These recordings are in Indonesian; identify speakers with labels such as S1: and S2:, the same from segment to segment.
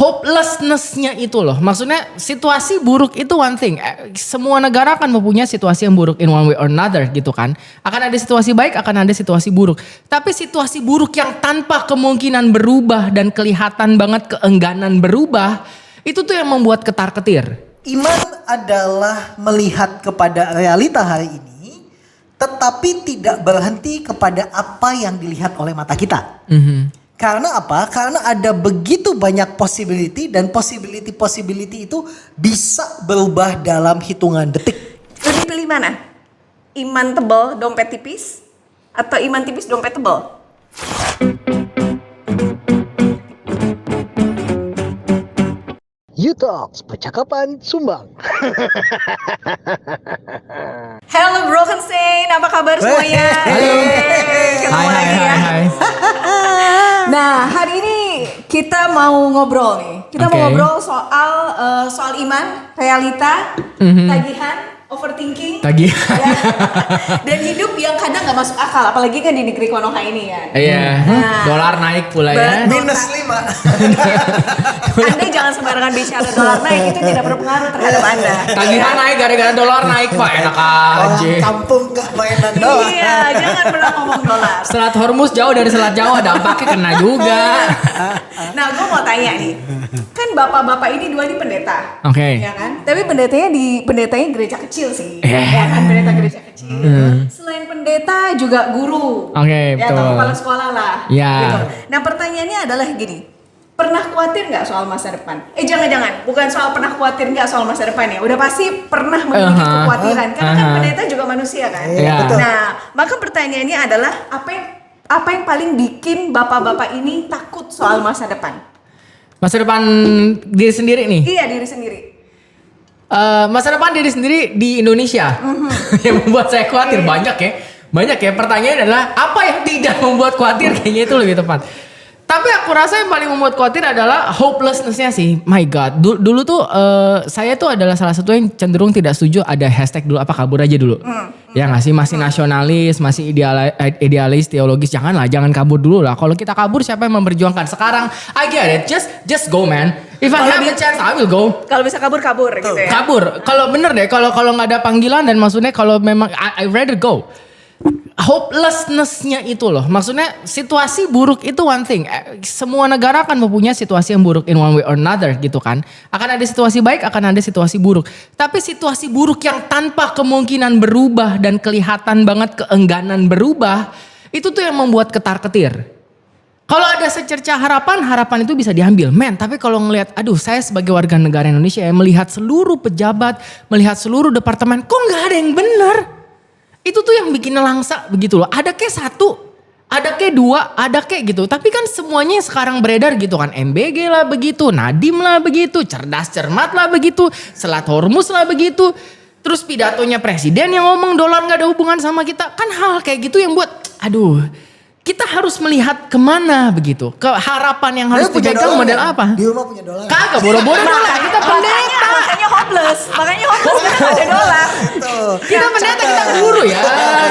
S1: hopelessness-nya itu loh. Maksudnya situasi buruk itu one thing. Semua negara akan mempunyai situasi yang buruk in one way or another gitu kan. Akan ada situasi baik, akan ada situasi buruk. Tapi situasi buruk yang tanpa kemungkinan berubah dan kelihatan banget keengganan berubah, itu tuh yang membuat ketar-ketir.
S2: Iman adalah melihat kepada realita hari ini, tetapi tidak berhenti kepada apa yang dilihat oleh mata kita. Karena apa? Karena ada begitu banyak possibility dan possibility itu bisa berubah dalam hitungan detik.
S3: Lebih pilih mana? Iman tebal, dompet tipis? Atau iman tipis, dompet tebal?
S2: U-Talks, percakapan sumbang.
S3: Hello Broken Saint, apa kabar semuanya? Ketemu lagi ya.
S1: Hai.
S3: Nah, hari ini kita mau ngobrol nih. Kita mau ngobrol soal iman, realita, tagihan, overthinking, ya. Dan hidup yang kadang nggak masuk akal, apalagi kan di negeri Konoha ini ya.
S1: Iya, dolar naik pula ya.
S2: Minus 5.
S3: Anda jangan sembarangan bicara dolar naik, itu tidak berpengaruh terhadap Anda.
S1: Tagihan naik gara-gara dolar naik Pak, enak aja.
S2: Orang kampung gak mainan dolar.
S3: Iya, jangan pernah ngomong dolar.
S1: Selat Hormuz jauh dari Selat Jawa, dampaknya kena juga.
S3: Nah, gue mau tanya nih, kan bapak-bapak ini dua ini pendeta,
S1: Oke.
S3: ya kan? Tapi pendetanya gereja kecil sih,
S1: Yeah.
S3: ya kan, pendeta gereja kecil. Selain pendeta juga guru,
S1: Oke,
S3: ya,
S1: betul.
S3: atau kepala sekolah lah.
S1: Ya.
S3: Gitu. Nah, pertanyaannya adalah gini, pernah khawatir nggak soal masa depan? Jangan, bukan soal pernah khawatir nggak soal masa depan ya. Udah pasti pernah memiliki kekhawatiran, karena kan pendeta juga manusia kan.
S1: Iya.
S2: Betul.
S3: Nah, maka pertanyaannya adalah apa yang paling bikin bapak-bapak ini takut soal masa depan?
S1: Masa depan diri sendiri nih.
S3: Iya, diri sendiri.
S1: Masa depan diri sendiri di Indonesia yang membuat saya khawatir banyak ya. Pertanyaannya adalah apa yang tidak membuat khawatir, kayaknya itu lebih tepat. Tapi aku rasa yang paling membuat khawatir adalah hopelessness-nya sih. My God, dulu tuh saya tuh adalah salah satu yang cenderung tidak setuju ada hashtag dulu apa kabur aja dulu. Ya nggak sih, masih nasionalis, masih idealis, teologis. Jangan kabur dulu lah. Kalau kita kabur siapa yang memperjuangkan? Sekarang I get it, just go man. If I have a chance I will go.
S3: Kalau bisa kabur gitu ya.
S1: Kabur. Kalau bener deh, kalau nggak ada panggilan dan maksudnya kalau memang I rather go. Hopelessness-nya itu loh. Maksudnya situasi buruk itu one thing. Semua negara akan mempunyai situasi yang buruk in one way or another gitu kan. Akan ada situasi baik, akan ada situasi buruk. Tapi situasi buruk yang tanpa kemungkinan berubah dan kelihatan banget keengganan berubah, itu tuh yang membuat ketar-ketir. Kalau ada secerca harapan itu bisa diambil. Tapi kalau ngelihat, saya sebagai warga negara Indonesia yang melihat seluruh pejabat, melihat seluruh departemen, kok nggak ada yang benar? Itu tuh yang bikin nelangsa begitu loh. Ada kayak satu, ada kayak dua, ada kayak gitu. Tapi kan semuanya sekarang beredar gitu kan. MBG lah begitu, Nadiem lah begitu, cerdas cermat lah begitu, Selat Hormuz lah begitu. Terus pidatonya presiden yang ngomong dolar gak ada hubungan sama kita. Kan hal kayak gitu yang buat, kita harus melihat kemana begitu. Ke harapan yang harus dipegang model apa?
S2: Di rumah punya dolar.
S1: Kagak boro-boro dolar, kita pendeta.
S3: Makanya hopeless karena ada dolar.
S1: Kita pendeta, kita guru ya.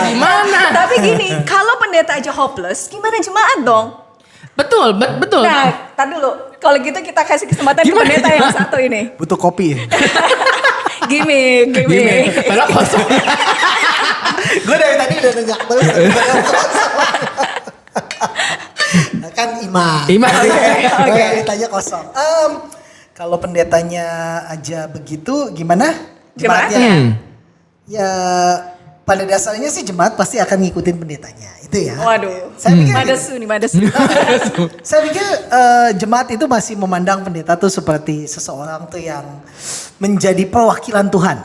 S1: Gimana?
S3: Tapi gini, kalau pendeta aja hopeless, gimana jemaat dong?
S1: Betul.
S3: Nah, tar dulu. Kalau gitu kita kasih kesempatan ke pendeta yang satu ini.
S2: Butuh kopi ya?
S3: Gimik.
S1: Kalau kosong.
S2: Gue dari tadi udah nenggak terus. Kan iman.
S3: Oke.
S2: Ditanya kosong. Kalau pendetanya aja begitu, gimana?
S3: Jemaatnya?
S2: Ya pada dasarnya sih jemaat pasti akan ngikutin pendetanya. Itu ya.
S3: Waduh.
S2: Saya pikir
S3: Madesu.
S2: Saya pikir jemaat itu masih memandang pendeta tuh seperti seseorang tuh yang menjadi perwakilan Tuhan.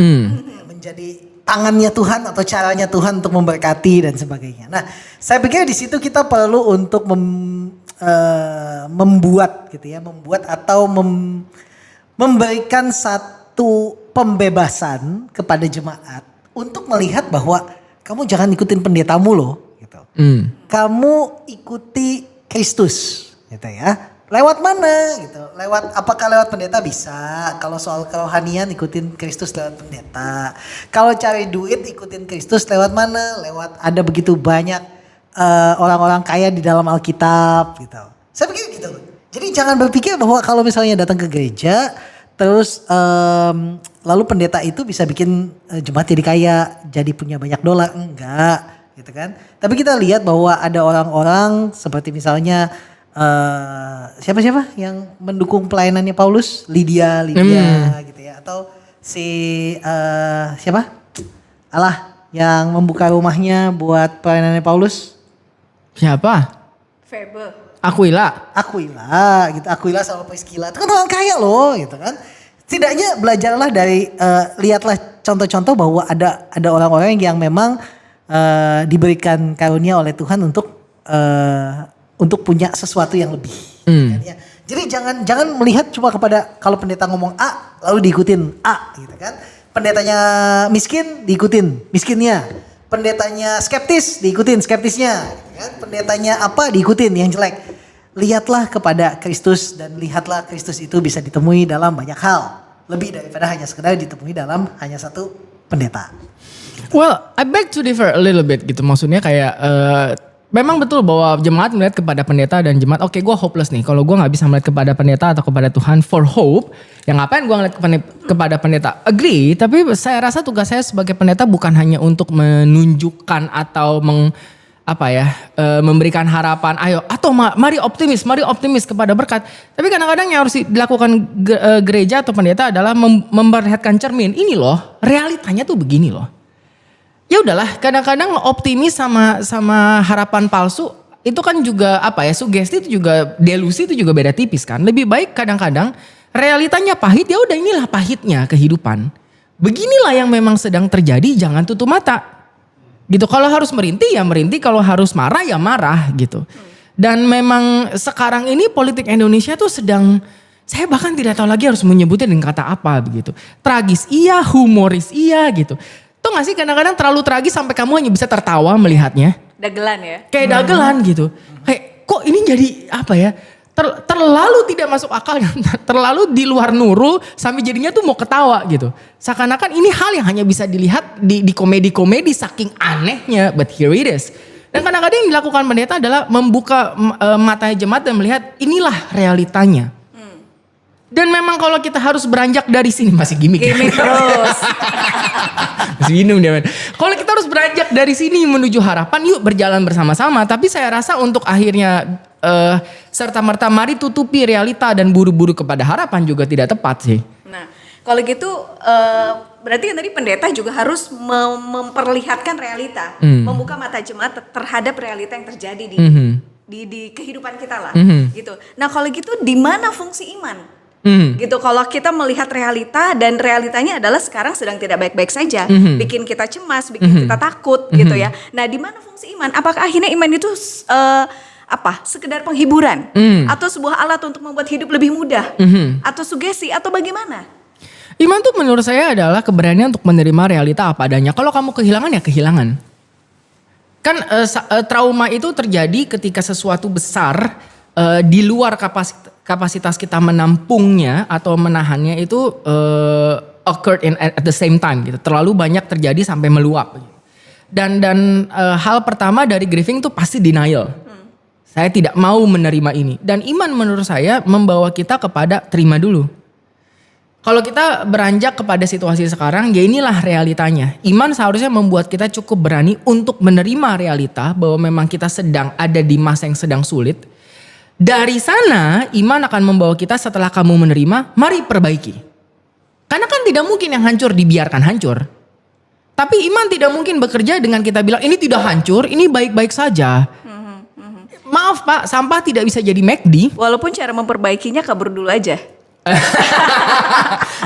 S2: Menjadi tangannya Tuhan atau caranya Tuhan untuk memberkati dan sebagainya. Nah, saya pikir di situ kita perlu untuk membuat atau memberikan satu pembebasan kepada jemaat untuk melihat bahwa kamu jangan ikutin pendetamu loh gitu. Kamu ikuti Kristus gitu ya. Lewat mana gitu? Apakah lewat pendeta bisa? Kalau soal kerohanian ikutin Kristus lewat pendeta. Kalau cari duit ikutin Kristus lewat mana? Ada begitu banyak orang-orang kaya di dalam Alkitab gitu. Saya pikir gitu. Jadi jangan berpikir bahwa kalau misalnya datang ke gereja terus lalu pendeta itu bisa bikin jemaat jadi kaya, jadi punya banyak dolar. Enggak, gitu kan. Tapi kita lihat bahwa ada orang-orang seperti misalnya siapa-siapa yang mendukung pelayanannya Paulus, Lydia gitu ya, atau si siapa? Yang membuka rumahnya buat pelayanannya Paulus.
S1: Siapa?
S3: Febe.
S1: Aquila
S2: gitu. Aquila sama Priscilla itu kan orang kaya loh gitu kan. Setidaknya belajarlah dari lihatlah contoh-contoh bahwa ada orang-orang yang memang diberikan karunia oleh Tuhan untuk punya sesuatu yang lebih. Kan, ya. Jadi jangan melihat cuma kepada kalau pendeta ngomong A lalu diikutin A gitu kan. Pendetanya miskin diikutin miskinnya. Pendetanya skeptis diikutin skeptisnya. Gitu kan. Pendetanya apa diikutin yang jelek. Lihatlah kepada Kristus dan lihatlah Kristus itu bisa ditemui dalam banyak hal. Lebih daripada hanya sekedar ditemui dalam hanya satu pendeta.
S1: Well, I beg to differ a little bit gitu. Maksudnya kayak memang betul bahwa jemaat melihat kepada pendeta dan jemaat, oke, gue hopeless nih. Kalau gue gak bisa melihat kepada pendeta atau kepada Tuhan for hope, ya ngapain gue ngeliat kepada pendeta? Agree, tapi saya rasa tugas saya sebagai pendeta bukan hanya untuk menunjukkan atau memberikan harapan, ayo atau mari optimis kepada berkat. Tapi kadang-kadang yang harus dilakukan gereja atau pendeta adalah memperlihatkan cermin. Ini loh, realitanya tuh begini loh. Ya udahlah, kadang-kadang optimis sama harapan palsu itu kan juga sugesti itu juga, delusi itu juga beda tipis kan. Lebih baik kadang-kadang realitanya pahit, ya udah inilah pahitnya kehidupan. Beginilah yang memang sedang terjadi, jangan tutup mata. Gitu, kalau harus merintih ya merintih, kalau harus marah ya marah gitu. Dan memang sekarang ini politik Indonesia tuh sedang, saya bahkan tidak tahu lagi harus menyebutnya dengan kata apa begitu. Tragis iya, humoris iya gitu. Tuh gak sih kadang-kadang terlalu tragis sampai kamu hanya bisa tertawa melihatnya. Dagelan ya. Kayak dagelan gitu. Kayak kok ini jadi terlalu tidak masuk akal, terlalu di luar nurul sampai jadinya tuh mau ketawa gitu. Seakan-akan ini hal yang hanya bisa dilihat di komedi-komedi saking anehnya, but here it is. Dan kadang-kadang yang dilakukan pendeta adalah membuka mata jemaat dan melihat inilah realitanya. Dan memang kalau kita harus beranjak dari sini, masih gimmick
S3: terus.
S1: Masih minum dia. Kalau kita harus beranjak dari sini menuju harapan, yuk berjalan bersama-sama. Tapi saya rasa untuk akhirnya serta-merta mari tutupi realita dan buru-buru kepada harapan juga tidak tepat sih.
S3: Nah, kalau gitu berarti tadi pendeta juga harus memperlihatkan realita, membuka mata jemaat terhadap realita yang terjadi di kehidupan kita lah, gitu. Nah, kalau gitu di mana fungsi iman? Gitu, kalau kita melihat realita dan realitanya adalah sekarang sedang tidak baik-baik saja, bikin kita cemas, bikin kita takut, gitu ya. Nah, di mana fungsi iman? Apakah akhirnya iman itu sekedar penghiburan atau sebuah alat untuk membuat hidup lebih mudah, atau sugesti, atau bagaimana?
S1: Iman tuh menurut saya adalah keberanian untuk menerima realita apa adanya. Kalau kamu kehilangan ya kehilangan. Kan trauma itu terjadi ketika sesuatu besar di luar kapasitas kita menampungnya atau menahannya itu occurred at the same time gitu. Terlalu banyak terjadi sampai meluap. Dan hal pertama dari grieving itu pasti denial. Saya tidak mau menerima ini. Dan iman menurut saya membawa kita kepada terima dulu. Kalau kita beranjak kepada situasi sekarang, ya inilah realitanya. Iman seharusnya membuat kita cukup berani untuk menerima realita bahwa memang kita sedang ada di masa yang sedang sulit. Dari sana, iman akan membawa kita setelah kamu menerima, mari perbaiki. Karena kan tidak mungkin yang hancur dibiarkan hancur. Tapi iman tidak mungkin bekerja dengan kita bilang, ini tidak hancur, ini baik-baik saja. Maaf Pak, sampah tidak bisa jadi McD.
S3: Walaupun cara memperbaikinya kabur dulu aja.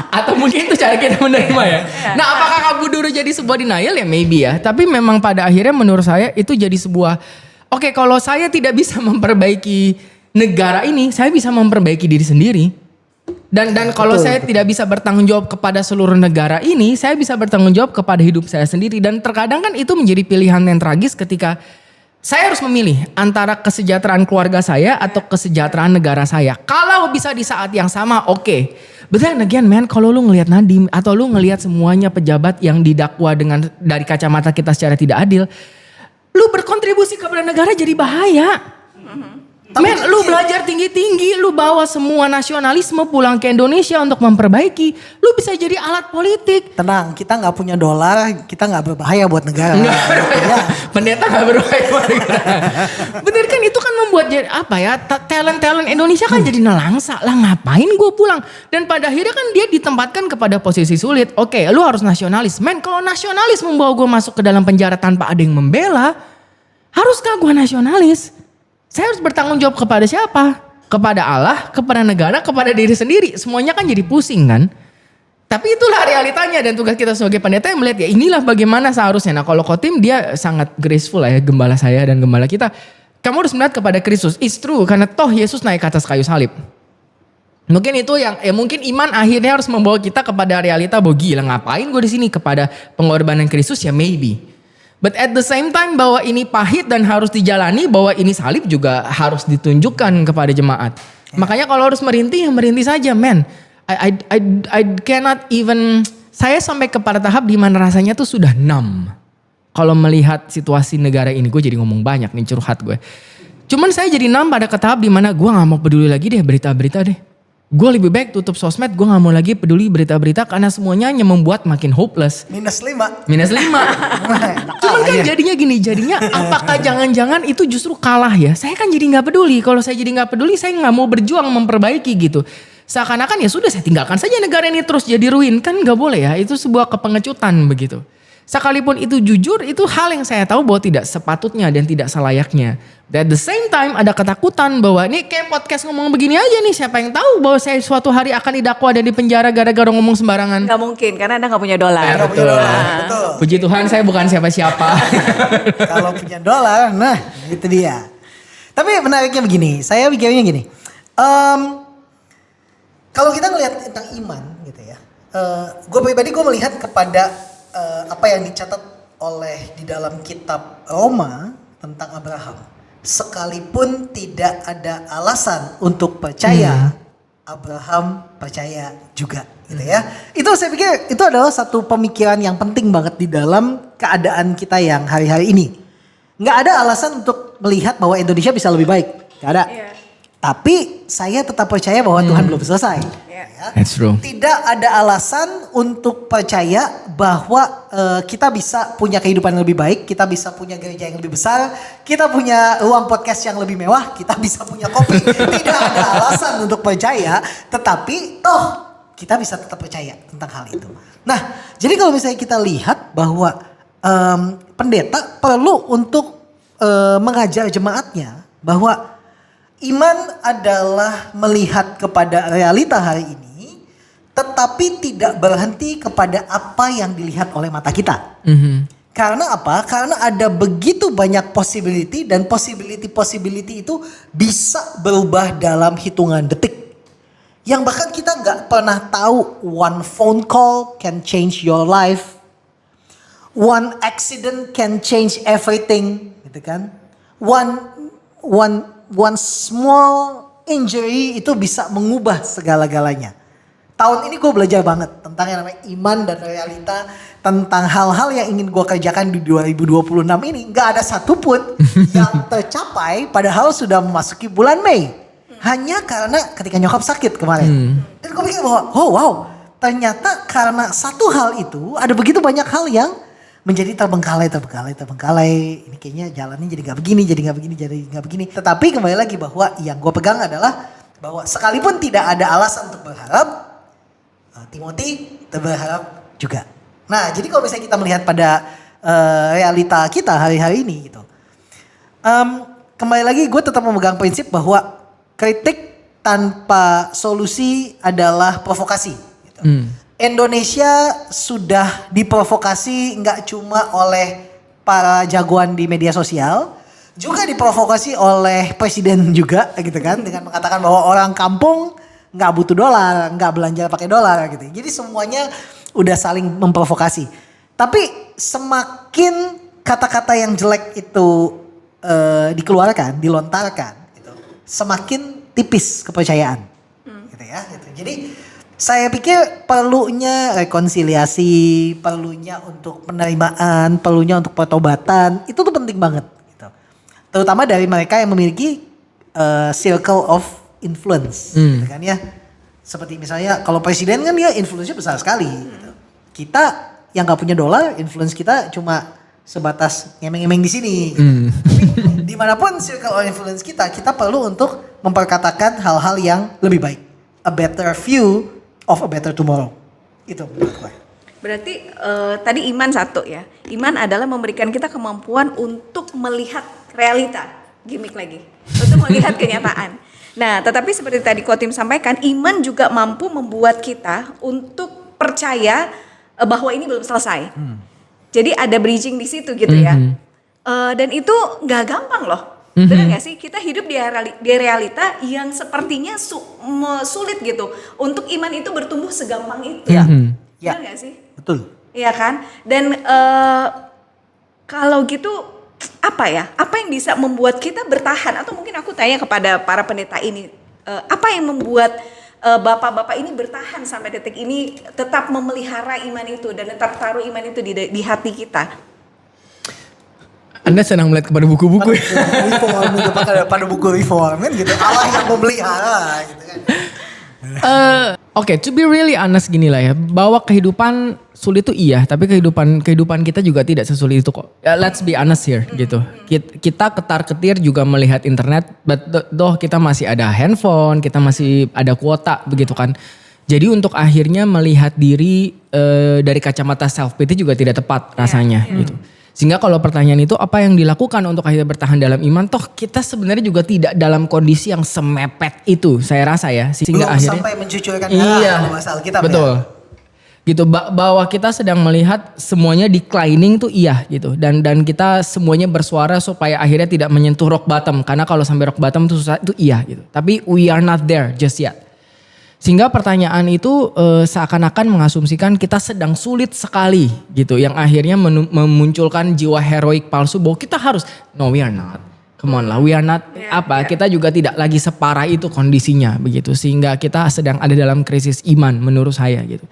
S1: Atau mungkin itu cara kita menerima ya. Nah, apakah kabur dulu jadi sebuah denial ya? Maybe ya. Tapi memang pada akhirnya menurut saya itu jadi sebuah, oke, kalau saya tidak bisa memperbaiki negara ini, saya bisa memperbaiki diri sendiri. Dan kalau saya tidak bisa bertanggung jawab kepada seluruh negara ini, saya bisa bertanggung jawab kepada hidup saya sendiri. Dan terkadang kan itu menjadi pilihan yang tragis ketika saya harus memilih antara kesejahteraan keluarga saya atau kesejahteraan negara saya. Kalau bisa di saat yang sama, oke. But then again, man, kalau lu ngelihat Nadiem atau lu ngelihat semuanya pejabat yang didakwa dengan dari kacamata kita secara tidak adil, lu berkontribusi kepada negara jadi bahaya. Men, lu belajar tinggi-tinggi, lu bawa semua nasionalisme pulang ke Indonesia untuk memperbaiki. Lu bisa jadi alat politik.
S2: Tenang, kita nggak punya dolar, kita nggak berbahaya buat negara.
S1: Pendeta gak berbahaya buat negara. Bener kan, itu kan membuat jadi apa ya, talent-talent Indonesia kan jadi nelangsa lah, ngapain gue pulang. Dan pada akhirnya kan dia ditempatkan kepada posisi sulit. Oke, lu harus nasionalis. Men, kalau nasionalis membawa gue masuk ke dalam penjara tanpa ada yang membela, haruskah gue nasionalis? Saya harus bertanggung jawab kepada siapa? Kepada Allah, kepada negara, kepada diri sendiri. Semuanya kan jadi pusing kan? Tapi itulah realitanya, dan tugas kita sebagai pendeta yang melihat ya inilah bagaimana seharusnya. Nah kalau Khotim dia sangat graceful lah ya, gembala saya dan gembala kita. Kamu harus melihat kepada Kristus. It's true, karena toh Yesus naik ke atas kayu salib. Mungkin itu yang mungkin iman akhirnya harus membawa kita kepada realita bahwa gila ngapain gue di sini, kepada pengorbanan Kristus ya maybe. But at the same time bahwa ini pahit dan harus dijalani, bahwa ini salib juga harus ditunjukkan kepada jemaat. Makanya kalau harus merintih, ya merintih saja, man. I cannot even, saya sampai kepada tahap di mana rasanya tuh sudah numb. Kalau melihat situasi negara ini, gue jadi ngomong banyak nih, curhat gue. Cuman saya jadi numb pada ke tahap di mana gue nggak mau peduli lagi deh berita-berita deh. Gue lebih baik tutup sosmed, gue gak mau lagi peduli berita-berita karena semuanya hanya membuat makin hopeless.
S2: -5.
S1: Cuman kan jadinya apakah jangan-jangan itu justru kalah ya? Saya kan jadi gak peduli, kalau saya jadi gak peduli saya gak mau berjuang memperbaiki gitu. Seakan-akan ya sudah saya tinggalkan saja negara ini terus jadi ruin, kan gak boleh ya, itu sebuah kepengecutan begitu. Sekalipun itu jujur, itu hal yang saya tahu bahwa tidak sepatutnya dan tidak selayaknya. At the same time ada ketakutan bahwa ini kayak podcast ngomong begini aja nih. Siapa yang tahu bahwa saya suatu hari akan didakwa dan di penjara gara-gara ngomong sembarangan.
S3: Gak mungkin karena Anda gak punya dolar.
S2: Betul.
S1: Puji Tuhan saya bukan siapa-siapa.
S2: Kalau punya dolar, nah itu dia. Tapi menariknya begini, saya pikirnya gini. Kalau kita ngelihat tentang iman gitu ya. Gue pribadi gue melihat kepada apa yang dicatat oleh di dalam kitab Roma tentang Abraham. Sekalipun tidak ada alasan untuk percaya, Abraham percaya juga gitu ya. Itu saya pikir itu adalah satu pemikiran yang penting banget di dalam keadaan kita yang hari-hari ini. Nggak ada alasan untuk melihat bahwa Indonesia bisa lebih baik. Nggak ada. Yeah. Tapi saya tetap percaya bahwa Tuhan belum selesai. Ya.
S1: That's true.
S2: Tidak ada alasan untuk percaya bahwa kita bisa punya kehidupan yang lebih baik, kita bisa punya gereja yang lebih besar, kita punya ruang podcast yang lebih mewah, kita bisa punya kopi. Tidak ada alasan untuk percaya, tetapi toh kita bisa tetap percaya tentang hal itu. Nah, jadi kalau misalnya kita lihat bahwa pendeta perlu untuk mengajar jemaatnya bahwa iman adalah melihat kepada realita hari ini, tetapi tidak berhenti kepada apa yang dilihat oleh mata kita. Karena apa? Karena ada begitu banyak possibility dan possibility itu bisa berubah dalam hitungan detik. Yang bahkan kita nggak pernah tahu, one phone call can change your life. One accident can change everything, gitu kan? One small injury itu bisa mengubah segala-galanya. Tahun ini gue belajar banget tentang yang namanya iman dan realita, tentang hal-hal yang ingin gue kerjakan di 2026 ini. Gak ada satupun yang tercapai padahal sudah memasuki bulan Mei. Hanya karena ketika nyokap sakit kemarin. Dan gue pikir bahwa oh wow, ternyata karena satu hal itu ada begitu banyak hal yang menjadi terbengkalai. Ini kayaknya jalannya jadi gak begini. Tetapi kembali lagi bahwa yang gue pegang adalah bahwa sekalipun tidak ada alasan untuk berharap, Timothy berharap juga. Nah jadi kalau misalnya kita melihat pada realita kita hari-hari ini gitu. Kembali lagi gue tetap memegang prinsip bahwa kritik tanpa solusi adalah provokasi. Gitu. Indonesia sudah diprovokasi nggak cuma oleh para jagoan di media sosial, juga diprovokasi oleh presiden juga gitu kan, dengan mengatakan bahwa orang kampung nggak butuh dolar, nggak belanja pakai dolar gitu. Jadi semuanya udah saling memprovokasi. Tapi semakin kata-kata yang jelek itu dikeluarkan, dilontarkan, gitu, semakin tipis kepercayaan, gitu ya. Gitu. Jadi saya pikir perlunya rekonsiliasi, perlunya untuk penerimaan, perlunya untuk pertobatan, itu tuh penting banget. Gitu. Terutama dari mereka yang memiliki circle of influence, gitu kan ya. Seperti misalnya kalau presiden kan dia influence-nya besar sekali. Gitu. Kita yang nggak punya dolar, influence kita cuma sebatas ngemeng-ngemeng di sini. Gitu. Tapi dimanapun circle of influence kita perlu untuk memperkatakan hal-hal yang lebih baik, a better view of a better tomorrow. Itu menurut gue.
S3: Berarti tadi iman satu ya. Iman adalah memberikan kita kemampuan untuk melihat realita. Gimik lagi. Untuk melihat kenyataan. Nah, tetapi seperti tadi Kotim sampaikan, iman juga mampu membuat kita untuk percaya bahwa ini belum selesai. Jadi ada bridging di situ gitu ya. Dan itu nggak gampang loh. Benar gak sih? Kita hidup di realita yang sepertinya sulit gitu. Untuk iman itu bertumbuh segampang itu. Benar gak sih?
S2: Betul.
S3: Iya kan? Dan kalau gitu apa ya? Apa yang bisa membuat kita bertahan? Atau mungkin aku tanya kepada para pendeta ini, apa yang membuat bapak-bapak ini bertahan sampai detik ini tetap memelihara iman itu dan tetap taruh iman itu di hati kita?
S1: Anda senang melihat kepada buku-buku ya?
S2: Pada buku reform kan gitu. Allah yang memelihara gitu kan.
S1: Oke, to be really honest gini lah ya, bahwa kehidupan sulit itu iya, tapi kehidupan kita juga tidak sesulit itu kok. Let's be honest here gitu. Kita ketar-ketir juga melihat internet, but kita masih ada handphone, kita masih ada kuota begitu kan. Jadi untuk akhirnya melihat diri dari kacamata self pity juga tidak tepat rasanya gitu. Sehingga kalau pertanyaan itu apa yang dilakukan untuk akhirnya bertahan dalam iman, toh kita sebenarnya juga tidak dalam kondisi yang semepet itu, saya rasa ya. Sehingga
S2: belum
S1: akhirnya
S2: sampai mencucurkan darah masalah kita.
S1: Betul. Gitu bahwa kita sedang melihat semuanya declining tuh iya gitu. Dan kita semuanya bersuara supaya akhirnya tidak menyentuh rock bottom, karena kalau sampai rock bottom itu susah itu iya gitu. Tapi we are not there just yet. Sehingga pertanyaan itu seakan-akan mengasumsikan kita sedang sulit sekali gitu. Yang akhirnya memunculkan jiwa heroik palsu bahwa kita harus, no we are not. Come on lah, we are not kita juga tidak lagi separah itu kondisinya begitu. Sehingga kita sedang ada dalam krisis iman menurut saya gitu.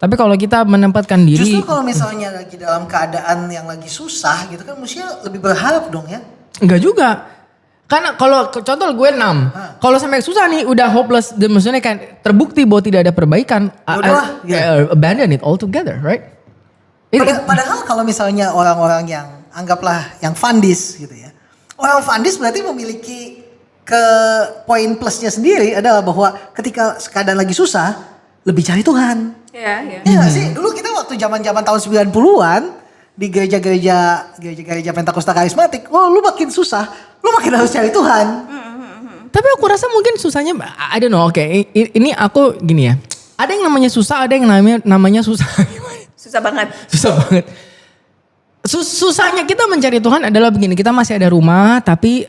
S1: Tapi kalau kita menempatkan diri.
S2: Justru kalau misalnya lagi dalam keadaan yang lagi susah gitu kan mestinya lebih berharap dong ya.
S1: Enggak juga. Karena kalau contoh gue 6, kalau sampai susah nih udah hopeless, maksudnya kan terbukti bahwa tidak ada perbaikan, abandon it altogether, right?
S2: Padahal kalau misalnya orang-orang yang anggaplah yang fundis gitu ya, orang fundis berarti memiliki ke poin plusnya sendiri adalah bahwa ketika keadaan lagi susah lebih cari Tuhan.
S3: Iya.
S2: Ya sih, dulu kita waktu zaman-zaman tahun 90-an di gereja Pentakosta karismatik, lu makin susah, lu makin harus cari Tuhan.
S1: Tapi aku rasa mungkin susahnya, I don't know, oke. Ini aku gini ya, ada yang namanya susah, ada yang namanya susah.
S3: Susah banget.
S1: Susah banget. Susahnya kita mencari Tuhan adalah begini, kita masih ada rumah tapi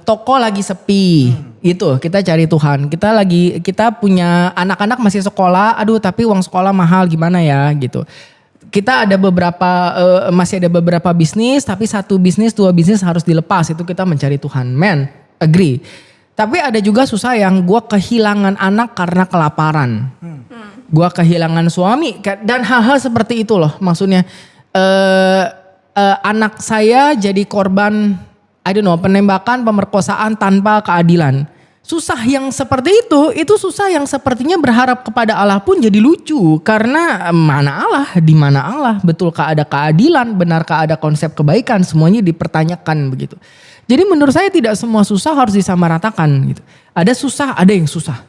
S1: toko lagi sepi. Itu kita cari Tuhan. Kita punya anak-anak masih sekolah, aduh tapi uang sekolah mahal gimana ya gitu. Kita ada masih ada beberapa bisnis, tapi 1 bisnis, 2 bisnis harus dilepas. Itu kita mencari Tuhan. Man, agree. Tapi ada juga susah yang gue kehilangan anak karena kelaparan. Gue kehilangan suami dan hal-hal seperti itu loh. Maksudnya anak saya jadi korban, I don't know, penembakan, pemerkosaan tanpa keadilan. Susah yang seperti itu susah yang sepertinya berharap kepada Allah pun jadi lucu. Karena mana Allah, di mana Allah, betulkah ada keadilan, benarkah ada konsep kebaikan, semuanya dipertanyakan begitu. Jadi menurut saya tidak semua susah harus disamaratakan gitu. Ada susah, ada yang susah.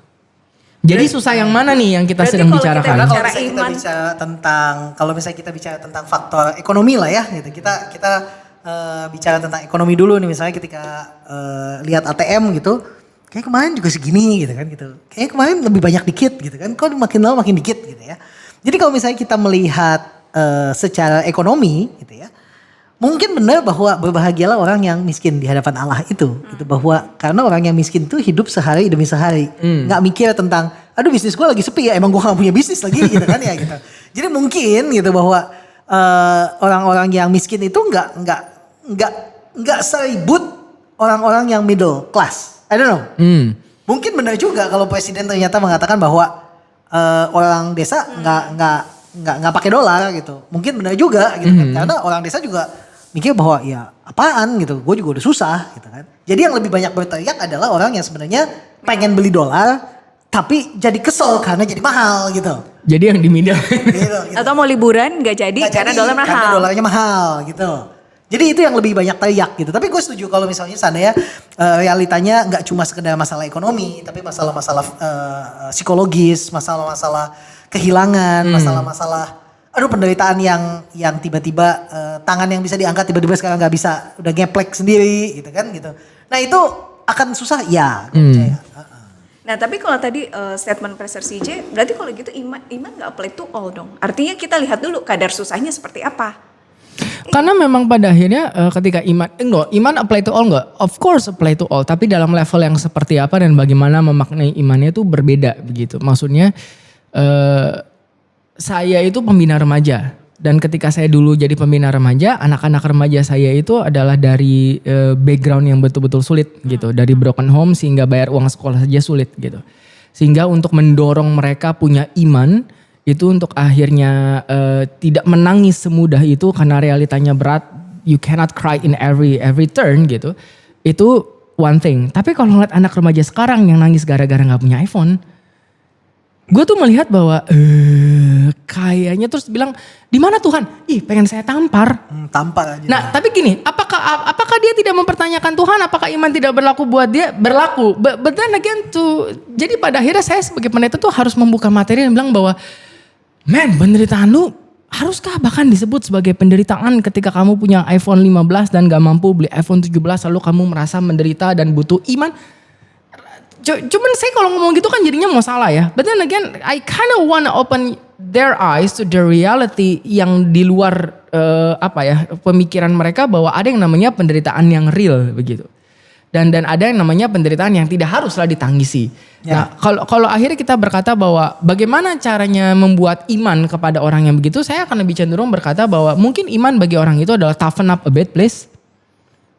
S1: Jadi susah yang mana nih yang kita sedang bicarakan?
S2: Kalau misalnya kita bicara tentang faktor ekonomi lah ya gitu. Kita bicara tentang ekonomi dulu nih, misalnya ketika lihat ATM gitu. Kayak kemarin juga segini gitu kan gitu. Kayak kemarin lebih banyak dikit gitu kan. Kok makin lama makin dikit gitu ya. Jadi kalau misalnya kita melihat secara ekonomi gitu ya. Mungkin benar bahwa berbahagialah orang yang miskin di hadapan Allah itu. Gitu, bahwa karena orang yang miskin itu hidup sehari demi sehari. Gak mikir tentang, aduh bisnis gue lagi sepi ya, emang gue gak punya bisnis lagi gitu kan ya gitu. Jadi mungkin gitu bahwa orang-orang yang miskin itu gak seribut orang-orang yang middle class. I don't know. Mungkin benar juga kalau presiden ternyata mengatakan bahwa orang desa nggak pakai dolar gitu. Mungkin benar juga gitu kan. Karena orang desa juga mikir bahwa ya apaan gitu, gue juga udah susah gitu kan. Jadi yang lebih banyak berteriak adalah orang yang sebenarnya pengen beli dolar tapi jadi kesel karena jadi mahal gitu.
S1: Jadi yang diminta.
S2: Gitu.
S3: Atau mau liburan gak jadi karena dolar mahal.
S2: Karena dolarnya mahal gitu. Jadi itu yang lebih banyak teriak gitu. Tapi gue setuju kalau misalnya seandainya realitanya nggak cuma sekedar masalah ekonomi, tapi masalah-masalah psikologis, masalah-masalah kehilangan, masalah-masalah penderitaan yang tiba-tiba tangan yang bisa diangkat tiba-tiba sekarang nggak bisa, udah ngeplek sendiri gitu kan gitu. Nah itu akan susah ya, gue percaya.
S3: Nah tapi kalau tadi statement Pastor CJ, berarti kalau gitu iman gak apply to all dong. Artinya kita lihat dulu kadar susahnya seperti apa.
S1: Karena memang pada akhirnya ketika iman apply to all enggak? Of course apply to all, tapi dalam level yang seperti apa dan bagaimana memaknai imannya itu berbeda begitu. Maksudnya saya itu pembina remaja, dan ketika saya dulu jadi pembina remaja, anak-anak remaja saya itu adalah dari background yang betul-betul sulit gitu, dari broken home sehingga bayar uang sekolah saja sulit gitu. Sehingga untuk mendorong mereka punya iman itu untuk akhirnya tidak menangis semudah itu karena realitanya berat, you cannot cry in every turn gitu. Itu one thing. Tapi kalau ngeliat anak remaja sekarang yang nangis gara-gara gak punya iPhone, gue tuh melihat bahwa kayaknya terus bilang, di mana Tuhan? Ih, pengen saya tampar.
S2: Tampar aja.
S1: Nah, tapi gini, apakah dia tidak mempertanyakan Tuhan? Apakah iman tidak berlaku buat dia? Berlaku. But then again jadi pada akhirnya saya sebagai pendeta tuh harus membuka materi dan bilang bahwa, man, penderitaan lu haruskah bahkan disebut sebagai penderitaan ketika kamu punya iPhone 15 dan gak mampu beli iPhone 17 lalu kamu merasa menderita dan butuh iman? Cuman saya kalau ngomong gitu kan jadinya mau salah ya. But then again, I kind of wanna open their eyes to the reality yang di luar pemikiran mereka bahwa ada yang namanya penderitaan yang real begitu. Dan ada yang namanya penderitaan yang tidak haruslah ditangisi.
S2: Ya.
S1: Nah, kalau akhirnya kita berkata bahwa bagaimana caranya membuat iman kepada orang yang begitu, saya akan lebih cenderung berkata bahwa mungkin iman bagi orang itu adalah toughen up a bit please.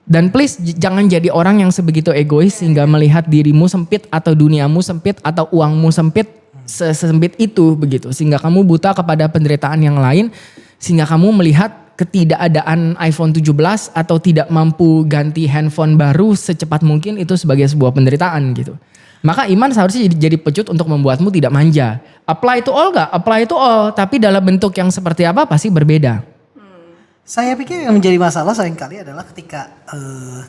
S1: Dan please jangan jadi orang yang sebegitu egois sehingga melihat dirimu sempit atau duniamu sempit atau uangmu sempit sesempit itu begitu. Sehingga kamu buta kepada penderitaan yang lain, sehingga kamu melihat ketidakadaan iPhone 17 atau tidak mampu ganti handphone baru secepat mungkin itu sebagai sebuah penderitaan gitu. Maka iman seharusnya jadi pecut untuk membuatmu tidak manja. Apply to all gak? Apply to all, tapi dalam bentuk yang seperti apa pasti berbeda.
S2: Saya pikir yang menjadi masalah seringkali adalah ketika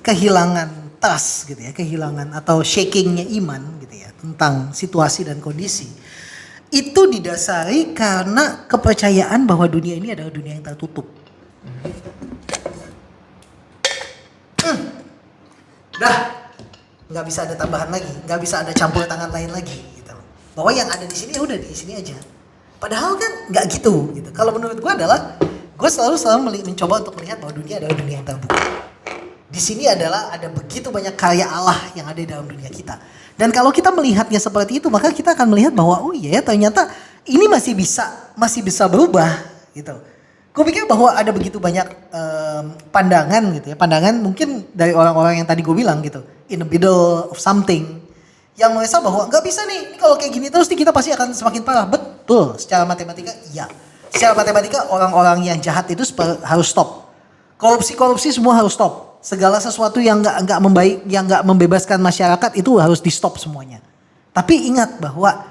S2: kehilangan trust gitu ya, kehilangan atau shakingnya iman gitu ya tentang situasi dan kondisi. Itu didasari karena kepercayaan bahwa dunia ini adalah dunia yang tertutup. Udah, nggak bisa ada tambahan lagi, nggak bisa ada campur tangan lain lagi gitu. Bahwa yang ada di sini ya udah di sini aja. Padahal kan nggak gitu. Kalau menurut gue adalah gue selalu mencoba untuk melihat bahwa dunia adalah dunia yang terbuka. Di sini adalah ada begitu banyak karya Allah yang ada di dalam dunia kita. Dan kalau kita melihatnya seperti itu, maka kita akan melihat bahwa oh iya ya ternyata ini masih bisa berubah gitu. Gue pikir bahwa ada begitu banyak pandangan gitu ya, pandangan mungkin dari orang-orang yang tadi gue bilang gitu, in the middle of something, yang merasa bahwa nggak bisa nih, kalau kayak gini terus nih kita pasti akan semakin parah. Betul, secara matematika iya. Secara matematika orang-orang yang jahat itu harus stop. Korupsi semua harus stop. Segala sesuatu yang nggak membaik, yang nggak membebaskan masyarakat itu harus di stop semuanya. Tapi ingat bahwa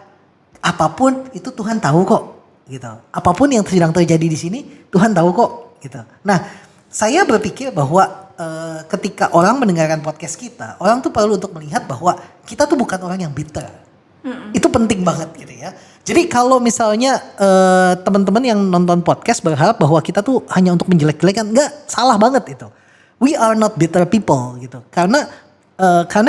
S2: apapun itu Tuhan tahu kok, gitu. Apapun yang sedang terjadi di sini Tuhan tahu kok, gitu. Nah, saya berpikir bahwa ketika orang mendengarkan podcast kita, orang tuh perlu untuk melihat bahwa kita tuh bukan orang yang bitter. Itu penting banget gitu ya. Jadi kalau misalnya teman-teman yang nonton podcast berharap bahwa kita tuh hanya untuk menjelek-jelekan, enggak, salah banget itu. We are not bitter people gitu. Karena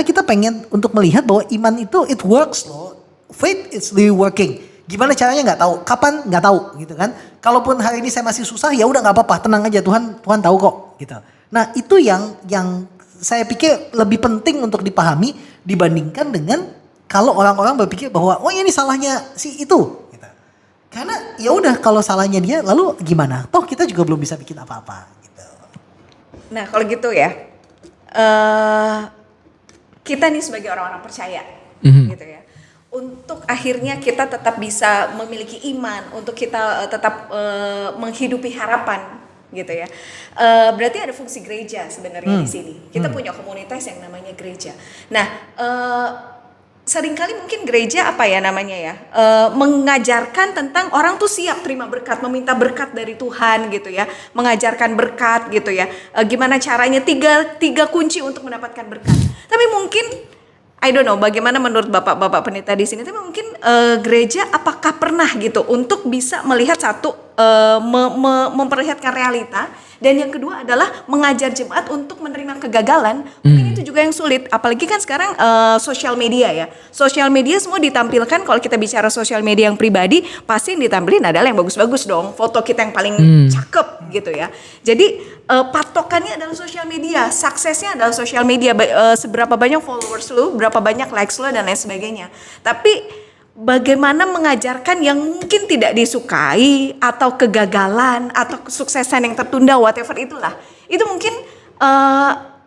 S2: kita pengen untuk melihat bahwa iman itu it works loh. Faith is really working. Gimana caranya nggak tahu, kapan nggak tahu gitu kan. Kalaupun hari ini saya masih susah ya udah nggak apa-apa, tenang aja, Tuhan tahu kok gitu. Nah itu yang saya pikir lebih penting untuk dipahami dibandingkan dengan kalau orang-orang berpikir bahwa oh ini salahnya si itu gitu. Karena ya udah kalau salahnya dia lalu gimana? Toh kita juga belum bisa bikin apa-apa gitu.
S3: Nah kalau gitu ya, kita nih sebagai orang-orang percaya gitu ya. Untuk akhirnya kita tetap bisa memiliki iman, untuk kita tetap menghidupi harapan gitu ya. Berarti ada fungsi gereja sebenarnya di sini. Kita punya komunitas yang namanya gereja. Nah, seringkali mungkin gereja mengajarkan tentang orang tuh siap terima berkat, meminta berkat dari Tuhan gitu ya, mengajarkan berkat gitu ya. Gimana caranya tiga kunci untuk mendapatkan berkat. Tapi mungkin I don't know bagaimana menurut bapak-bapak pendeta di sini, tapi mungkin gereja apakah pernah gitu untuk bisa melihat satu memperlihatkan realita, dan yang kedua adalah mengajar jemaat untuk menerima kegagalan. Mungkin itu juga yang sulit, apalagi kan sekarang sosial media ya. Sosial media semua ditampilkan, kalau kita bicara sosial media yang pribadi, pasti yang ditampilin adalah yang bagus-bagus dong, foto kita yang paling cakep gitu ya. Jadi patokannya adalah sosial media, suksesnya adalah sosial media, seberapa banyak followers lu, berapa banyak likes lu dan lain sebagainya. Tapi bagaimana mengajarkan yang mungkin tidak disukai, atau kegagalan, atau kesuksesan yang tertunda, whatever itulah. Itu mungkin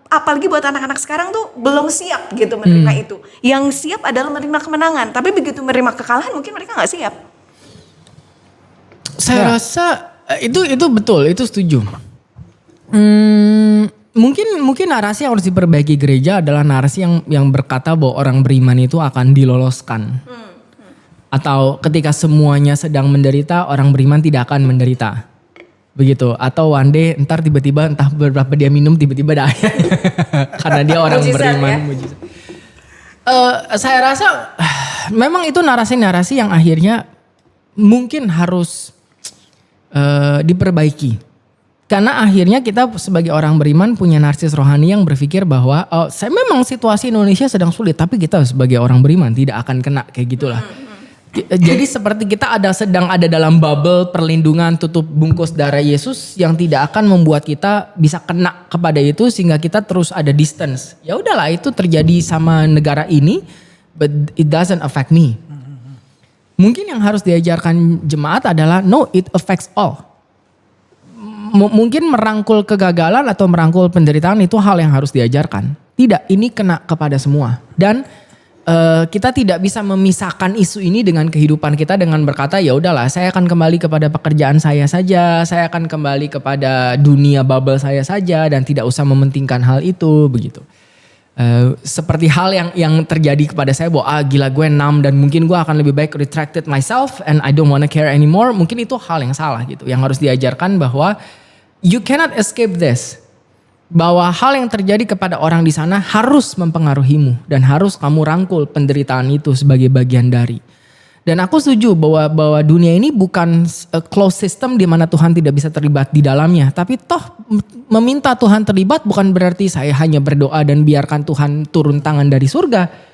S3: apalagi buat anak-anak sekarang tuh belum siap gitu menerima itu. Yang siap adalah menerima kemenangan, tapi begitu menerima kekalahan mungkin mereka nggak siap.
S1: Saya rasa itu betul, itu setuju. Mungkin narasi yang harus diperbaiki gereja adalah narasi yang berkata bahwa orang beriman itu akan diloloskan. Atau ketika semuanya sedang menderita, orang beriman tidak akan menderita. Begitu. Atau one day ntar tiba-tiba entah berapa dia minum tiba-tiba ada air. Karena dia orang
S3: Mujizat,
S1: beriman.
S3: ya?
S1: Saya rasa memang itu narasi-narasi yang akhirnya mungkin harus diperbaiki. Karena akhirnya kita sebagai orang beriman punya narsis rohani yang berpikir bahwa saya memang situasi Indonesia sedang sulit, tapi kita sebagai orang beriman tidak akan kena kayak gitulah. Jadi seperti kita sedang ada dalam bubble perlindungan tutup bungkus darah Yesus yang tidak akan membuat kita bisa kena kepada itu sehingga kita terus ada distance. Ya udahlah, itu terjadi sama negara ini, but it doesn't affect me. Mungkin yang harus diajarkan jemaat adalah no, it affects all. Mungkin merangkul kegagalan atau merangkul penderitaan itu hal yang harus diajarkan. Tidak, ini kena kepada semua. Dan kita tidak bisa memisahkan isu ini dengan kehidupan kita dengan berkata ya udahlah, saya akan kembali kepada pekerjaan saya saja, saya akan kembali kepada dunia bubble saya saja dan tidak usah mementingkan hal itu begitu. Seperti hal yang terjadi kepada saya bahwa gila gue numb dan mungkin gue akan lebih baik retracted myself and I don't wanna care anymore. Mungkin itu hal yang salah gitu. Yang harus diajarkan bahwa you cannot escape this. Bahwa hal yang terjadi kepada orang di sana harus mempengaruhimu dan harus kamu rangkul penderitaan itu sebagai bagian dari. Dan aku setuju bahwa dunia ini bukan closed system di mana Tuhan tidak bisa terlibat di dalamnya. Tapi toh meminta Tuhan terlibat bukan berarti saya hanya berdoa dan biarkan Tuhan turun tangan dari surga.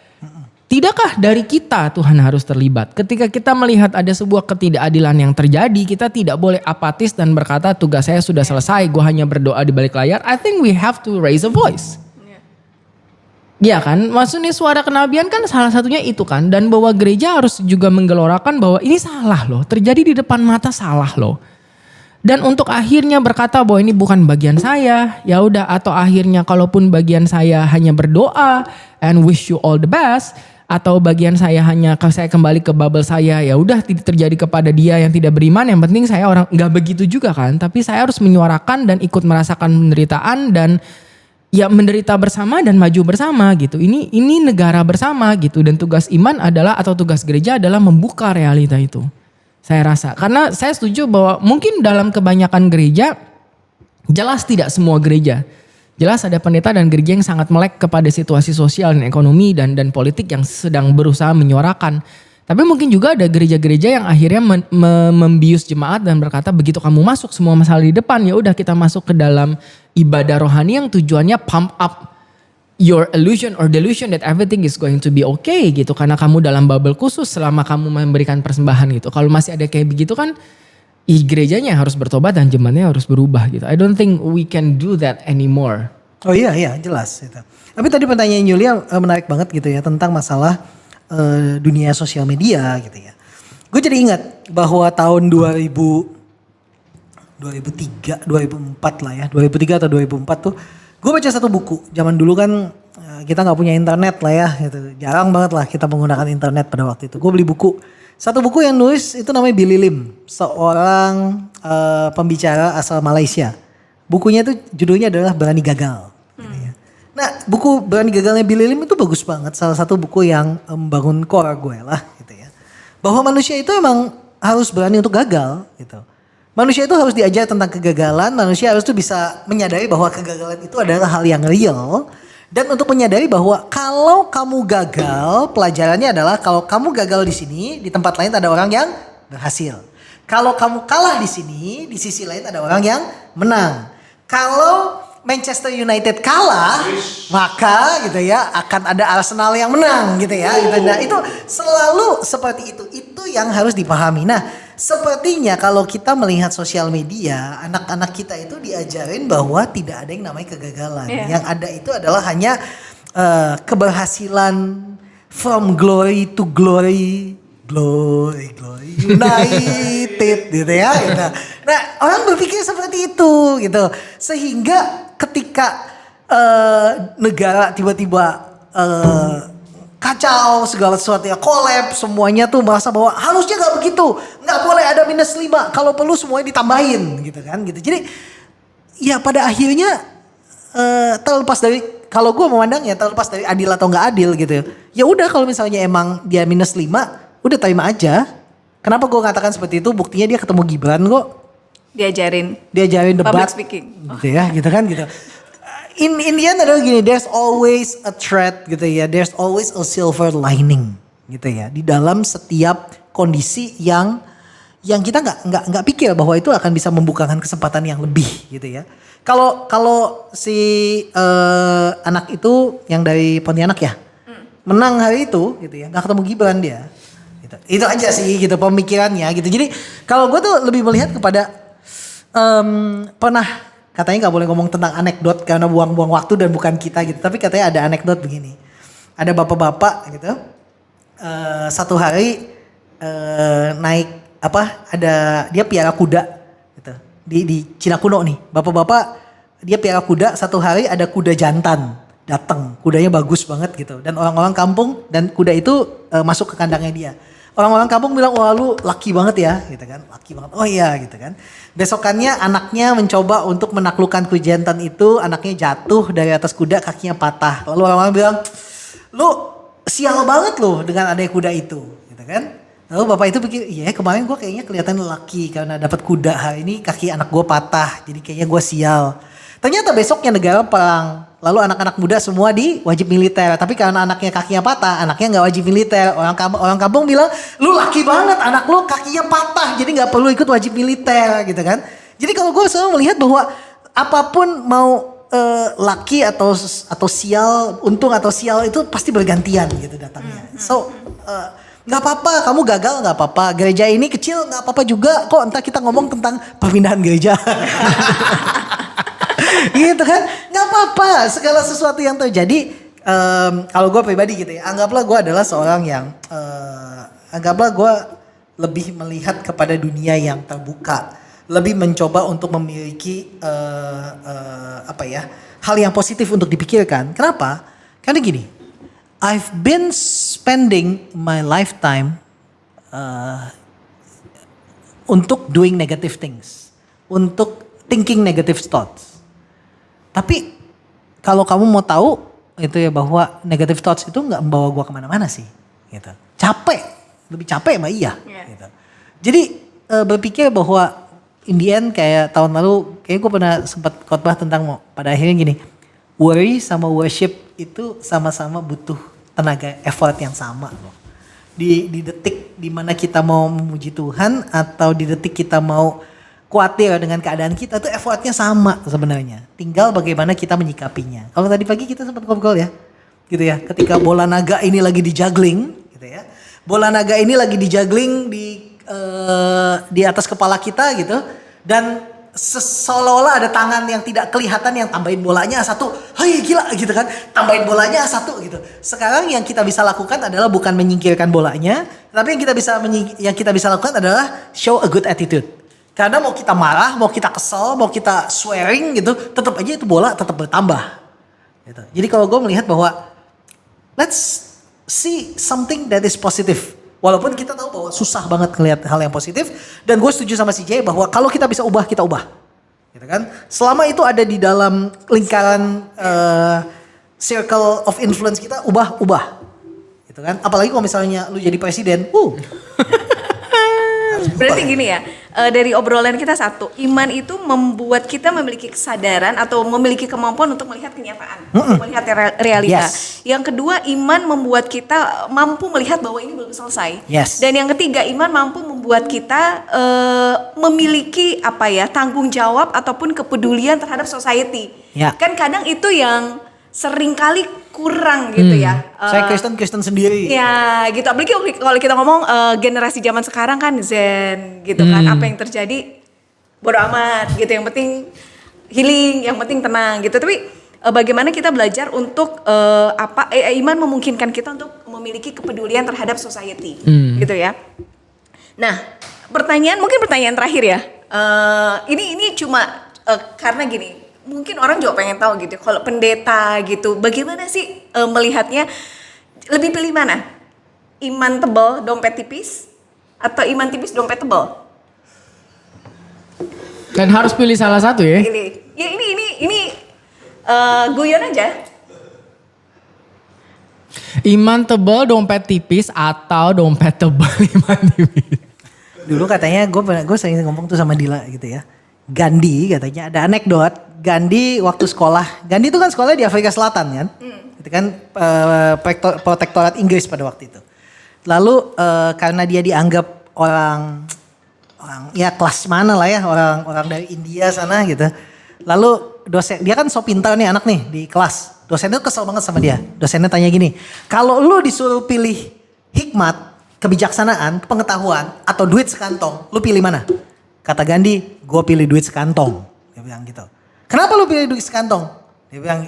S1: Tidakkah dari kita Tuhan harus terlibat? Ketika kita melihat ada sebuah ketidakadilan yang terjadi, kita tidak boleh apatis dan berkata tugas saya sudah selesai, gue hanya berdoa di balik layar. I think we have to raise a voice. Iya kan? Maksudnya suara kenabian kan salah satunya itu kan. Dan bahwa gereja harus juga menggelorakan bahwa ini salah loh. Terjadi di depan mata salah loh. Dan untuk akhirnya berkata bahwa ini bukan bagian saya. Ya udah, atau akhirnya kalaupun bagian saya hanya berdoa and wish you all the best. Atau bagian saya hanya saya kembali ke bubble saya, ya udah terjadi kepada dia yang tidak beriman. Yang penting saya orang nggak begitu juga kan. Tapi saya harus menyuarakan dan ikut merasakan penderitaan dan ya menderita bersama dan maju bersama gitu. Ini negara bersama gitu, dan tugas iman adalah atau tugas gereja adalah membuka realita itu. Saya rasa karena saya setuju bahwa mungkin dalam kebanyakan gereja, jelas tidak semua gereja. Jelas ada pendeta dan gereja yang sangat melek kepada situasi sosial dan ekonomi dan politik yang sedang berusaha menyuarakan. Tapi mungkin juga ada gereja-gereja yang akhirnya membius jemaat dan berkata begitu kamu masuk semua masalah di depan, ya udah kita masuk ke dalam ibadah rohani yang tujuannya pump up your illusion or delusion that everything is going to be okay gitu. Karena kamu dalam bubble khusus selama kamu memberikan persembahan gitu. Kalau masih ada kayak begitu kan, gerejanya harus bertobat dan jemaatnya harus berubah gitu. I don't think we can do that anymore.
S2: Oh iya jelas itu. Tapi tadi pertanyaan Yulia menarik banget gitu ya tentang masalah dunia sosial media gitu ya. Gue jadi ingat bahwa tahun 2003, 2004 lah ya, 2003 atau 2004 tuh gue baca satu buku. Zaman dulu kan kita nggak punya internet lah ya, gitu. Jarang banget lah kita menggunakan internet pada waktu itu. Gue beli buku Satu buku yang nulis itu namanya Billy Lim, seorang pembicara asal Malaysia. Bukunya itu judulnya adalah Berani Gagal. Gitu ya. Nah, buku Berani Gagalnya Billy Lim itu bagus banget. Salah satu buku yang membangun core gue lah, gitu ya. Bahwa manusia itu emang harus berani untuk gagal, gitu. Manusia itu harus diajar tentang kegagalan. Manusia harus tuh bisa menyadari bahwa kegagalan itu adalah hal yang real. Dan untuk menyadari bahwa kalau kamu gagal, pelajarannya adalah kalau kamu gagal di sini, di tempat lain ada orang yang berhasil. Kalau kamu kalah di sini, di sisi lain ada orang yang menang. Kalau Manchester United kalah, maka gitu ya akan ada Arsenal yang menang gitu ya. Gitu. Nah itu selalu seperti itu. Itu yang harus dipahami. Nah sepertinya kalau kita melihat sosial media, anak-anak kita itu diajarin bahwa tidak ada yang namanya kegagalan. Yeah. Yang ada itu adalah hanya keberhasilan from glory to glory. Glory United gitu ya gitu. Nah orang berpikir seperti itu gitu. Sehingga ketika negara tiba-tiba kacau segala sesuatu ya collab, semuanya tuh merasa bahwa harusnya gak begitu. Gak boleh ada -5. Kalau perlu semuanya ditambahin gitu kan gitu. Jadi ya pada akhirnya terlepas dari, kalau gue memandangnya terlepas dari adil atau gak adil gitu. Ya udah kalau misalnya emang dia -5, udah terima aja. Kenapa gue katakan seperti itu? Buktinya dia ketemu Gibran kok.
S3: Diajarin
S2: debat.
S3: public speaking.
S2: Gitu ya, gitu kan gitu. In the end adalah gini, there's always a threat gitu ya. There's always a silver lining gitu ya. Di dalam setiap kondisi yang kita nggak pikir bahwa itu akan bisa membukakan kesempatan yang lebih gitu ya. Kalau si anak itu yang dari Pontianak ya, menang hari itu gitu ya, nggak ketemu Gibran dia. Itu aja sih gitu pemikirannya gitu. Jadi kalau gue tuh lebih melihat kepada pernah katanya nggak boleh ngomong tentang anekdot karena buang-buang waktu dan bukan kita gitu. Tapi katanya ada anekdot begini. Ada bapak-bapak gitu. Satu hari naik dia piara kuda gitu. Di Cina kuno nih. Bapak-bapak dia piara kuda, satu hari ada kuda jantan datang. Kudanya bagus banget gitu. Dan orang-orang kampung dan kuda itu masuk ke kandangnya dia. Orang-orang kampung bilang, wah lu laki banget ya gitu kan. Laki banget, oh iya gitu kan. Besokannya anaknya mencoba untuk menaklukkan kuda jantan itu. Anaknya jatuh dari atas kuda, kakinya patah. Lalu orang-orang bilang, lu sial banget lu dengan adanya kuda itu gitu kan. Lalu bapak itu pikir, iya kemarin gue kayaknya kelihatan laki karena dapat kuda. Hari ini kaki anak gue patah, jadi kayaknya gue sial. Ternyata besoknya negara perang. Lalu anak-anak muda semua wajib militer. Tapi karena anaknya kakinya patah, anaknya gak wajib militer. Orang kampung bilang, lu laki banget, anak lu kakinya patah. Jadi gak perlu ikut wajib militer gitu kan. Jadi kalau gue selalu melihat bahwa apapun mau laki atau sial, untung atau sial itu pasti bergantian gitu datangnya. So gak apa-apa, kamu gagal gak apa-apa. Gereja ini kecil gak apa-apa juga. Kok entah kita ngomong tentang perpindahan gereja. Gitu kan, nggak apa-apa segala sesuatu yang terjadi. Kalau gue pribadi gitu ya, anggaplah gue adalah seorang yang anggaplah gue lebih melihat kepada dunia yang terbuka, lebih mencoba untuk memiliki hal yang positif untuk dipikirkan. Kenapa? Karena gini, I've been spending my lifetime untuk doing negative things, untuk thinking negative thoughts. Tapi kalau kamu mau tahu itu ya bahwa negative thoughts itu nggak membawa gue kemana-mana sih, gitu. Capek, lebih capek mah iya. Gitu. Jadi berpikir bahwa in the end kayak tahun lalu, kayak gue pernah sempat khotbah tentang pada akhirnya gini, worry sama worship itu sama-sama butuh tenaga effort yang sama loh. Di detik dimana kita mau memuji Tuhan atau di detik kita mau khawatir dengan keadaan kita tuh effortnya sama sebenarnya. Tinggal bagaimana kita menyikapinya. Kalau tadi pagi kita sempat ngobrol ya, gitu ya. Ketika bola naga ini lagi di juggling, gitu ya. Bola naga ini lagi di juggling di atas kepala kita gitu. Dan seolah-olah ada tangan yang tidak kelihatan yang tambahin bolanya satu. Hai gila gitu kan. Tambahin bolanya satu gitu. Sekarang yang kita bisa lakukan adalah bukan menyingkirkan bolanya, tapi yang kita bisa lakukan adalah show a good attitude. Karena mau kita marah, mau kita kesel, mau kita swearing gitu, tetap aja itu bola tetap bertambah. Gitu. Jadi kalau gue melihat bahwa let's see something that is positive Walaupun kita tahu bahwa susah banget ngelihat hal yang positif. Dan gue setuju sama si Jay bahwa kalau kita bisa ubah, kita ubah. Gitu kan? Selama itu ada di dalam lingkaran circle of influence kita, ubah. Gitu kan? Apalagi kalau misalnya lu jadi presiden.
S3: Berarti gini ya, dari obrolan kita satu, iman itu membuat kita memiliki kesadaran atau memiliki kemampuan untuk melihat kenyataan, melihat realita.
S2: Yes.
S3: Yang kedua, iman membuat kita mampu melihat bahwa ini belum selesai.
S2: Yes.
S3: Dan yang ketiga, iman mampu membuat kita memiliki tanggung jawab ataupun kepedulian terhadap society.
S2: Ya.
S3: Kan kadang itu yang seringkali kurang gitu ya.
S2: Saya Kristen sendiri.
S3: Ya gitu, apalagi kalau kita ngomong generasi zaman sekarang kan zen gitu kan. Apa yang terjadi bodo amat gitu, yang penting healing, yang penting tenang gitu. Tapi bagaimana kita belajar untuk iman memungkinkan kita untuk memiliki kepedulian terhadap society gitu ya. Nah, mungkin pertanyaan terakhir ya. Ini cuma karena gini, mungkin orang juga pengen tahu gitu, kalau pendeta gitu, bagaimana sih melihatnya? Lebih pilih mana? Iman tebal, dompet tipis, atau iman tipis, dompet tebal?
S1: Dan harus pilih salah satu ya.
S3: Ini guyon aja.
S1: Iman tebal, dompet tipis, atau dompet tebal, iman tipis.
S2: Dulu katanya gue sering ngomong tuh sama Dila gitu ya. Gandhi katanya ada anekdot. Gandhi waktu sekolah, Gandhi itu kan sekolah di Afrika Selatan kan. Itu kan protektorat Inggris pada waktu itu. Lalu karena dia dianggap orang ya kelas mana lah ya, orang dari India sana gitu. Lalu dosen, dia kan so pintar nih anak nih di kelas. Dosennya kesel banget sama dia. Dosennya tanya gini, kalau lu disuruh pilih hikmat, kebijaksanaan, pengetahuan, atau duit sekantong, lu pilih mana? Kata Gandhi, gue pilih duit sekantong. Dia bilang gitu. Kenapa lu pilih duit sekantong? Dia bilang,